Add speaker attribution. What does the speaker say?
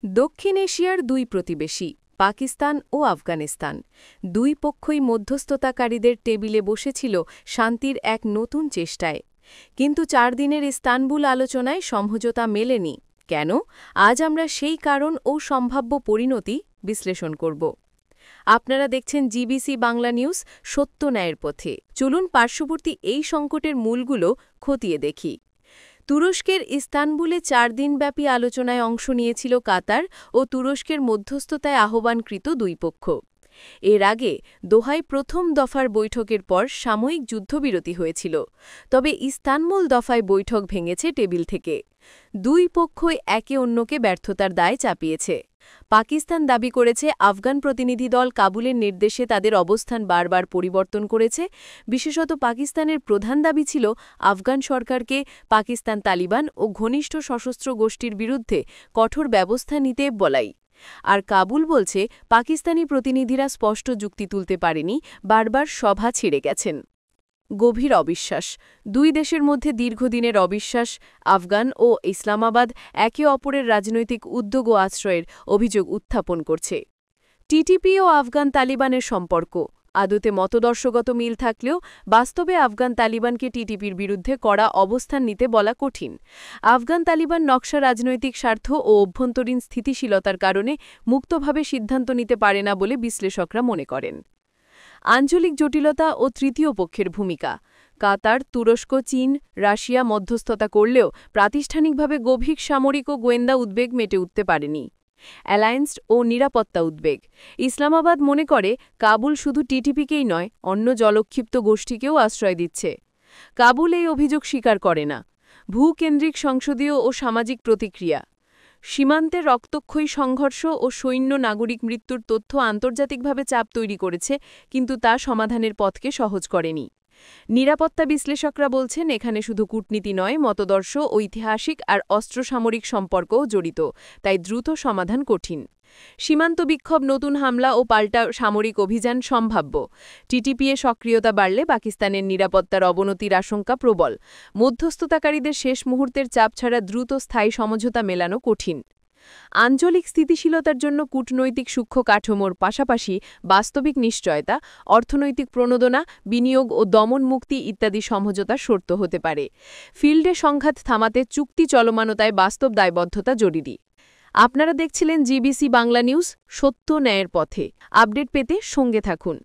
Speaker 1: দক্ষিণ এশিয়ার দুই প্রতিবেশী পাকিস্তান ও আফগানিস্তান দুই পক্ষই মধ্যস্থতাকারীদের টেবিলে বসেছিল শান্তির এক নতুন চেষ্টায়। কিন্তু ৪ দিনের ইস্তানবুল আলোচনায় সমঝোতা মেলেনি কেন? আজ আমরা সেই কারণ ও সম্ভাব্য পরিণতি বিশ্লেষণ করব। আপনারা দেখছেন জিবিসি বাংলা নিউজ, সত্য ন্যায়ের পথে। চলুন পার্শ্ববর্তী এই সংকটের মূলগুলো খতিয়ে দেখি। তুরস্কের ইস্তানবুলে ৪ দিনব্যাপী আলোচনায় অংশ নিয়েছিল কাতার ও তুরস্কের মধ্যস্থতায় আহ্বানকৃত দুই পক্ষ। এর আগে দোহায় প্রথম দফার বৈঠকের পর সাময়িক যুদ্ধবিরতি হয়েছিল, তবে ইস্তানবুল দফায় বৈঠক ভেঙেছে টেবিল থেকে। দুই পক্ষই একে অন্যকে ব্যর্থতার দায় চাপিয়েছে। পাকিস্তান দাবি করেছে আফগান প্রতিনিধি দল কাবুলের নির্দেশে তাদের অবস্থান বারবার পরিবর্তন করেছে। বিশেষত পাকিস্তানের প্রধান দাবি ছিল আফগান সরকারকে পাকিস্তান তালিবান ও ঘনিষ্ঠ সশস্ত্র গোষ্ঠীর বিরুদ্ধে কঠোর ব্যবস্থা নিতে বলাই। আর কাবুল বলছে পাকিস্তানি প্রতিনিধিরা স্পষ্ট যুক্তি তুলতে পারেনি, বারবার সভা ছেড়ে গেছেন। গভীর অবিশ্বাস। দুই দেশের মধ্যে দীর্ঘদিনের অবিশ্বাস। আফগান ও ইসলামাবাদ একে অপরের রাজনৈতিক উদ্যোগ ও আশ্রয়ের অভিযোগ উত্থাপন করছে। টিটিপি ও আফগান তালিবানের সম্পর্ক আদতে মতদর্শগত মিল থাকলেও বাস্তবে আফগান তালিবানকে টিটিপির বিরুদ্ধে কড়া অবস্থান নিতে বলা কঠিন। আফগান তালিবান নকশা রাজনৈতিক স্বার্থ ও অভ্যন্তরীণ স্থিতিশীলতার কারণে মুক্তভাবে সিদ্ধান্ত নিতে পারে না বলে বিশ্লেষকরা মনে করেন। আঞ্চলিক জটিলতা ও তৃতীয় পক্ষের ভূমিকা। কাতার, তুরস্ক, চীন, রাশিয়া মধ্যস্থতা করলেও প্রাতিষ্ঠানিকভাবে গভীর সামরিক ও গোয়েন্দা উদ্বেগ মেটে উঠতে পারেনি। অ্যালায়েন্স ও নিরাপত্তা উদ্বেগ। ইসলামাবাদ মনে করে কাবুল শুধু টিটিপিকেই নয়, অন্য জলক্ষিপ্ত গোষ্ঠীকেও আশ্রয় দিচ্ছে। কাবুল এই অভিযোগ স্বীকার করে না। ভূকেন্দ্রিক সংসদীয় ও সামাজিক প্রতিক্রিয়া। সীমান্তে রক্তক্ষয়ী সংঘর্ষ ও সৈন্য নাগরিক মৃত্যুর তথ্য আন্তর্জাতিকভাবে চাপ তৈরি করেছে, কিন্তু তা সমাধানের পথকে সহজ করেনি। নিরাপত্তা বিশ্লেষকরা বলছেন এখানে শুধু কূটনীতি নয়, মতদর্শ, ঐতিহাসিক আর অস্ত্রসামরিক সম্পর্কও জড়িত, তাই দ্রুত সমাধান কঠিন। সীমান্ত বিক্ষোভ, নতুন হামলা ও পাল্টা সামরিক অভিযান সম্ভাব্য। টিটিপিএ সক্রিয়তা বাড়লে পাকিস্তানের নিরাপত্তার অবনতির আশঙ্কা প্রবল। মধ্যস্থতাকারীদের শেষ মুহূর্তের চাপ ছাড়া দ্রুত স্থায়ী সমঝোতা মেলানো কঠিন। আঞ্চলিক স্থিতিশীলতার জন্য কূটনৈতিক সূক্ষ্ম কাঠামোর পাশাপাশি বাস্তবিক নিশ্চয়তা, অর্থনৈতিক প্রণোদনা, বিনিয়োগ ও দমন মুক্তি ইত্যাদি সমঝোতা শর্ত হতে পারে। ফিল্ডে সংঘাত থামাতে চুক্তি চলমানতায় বাস্তব দায়বদ্ধতা জরুরি। আপনারা দেখছিলেন জিবিসি বাংলা নিউজ, সত্য ন্যায়ের পথে। আপডেট পেতে সঙ্গে থাকুন।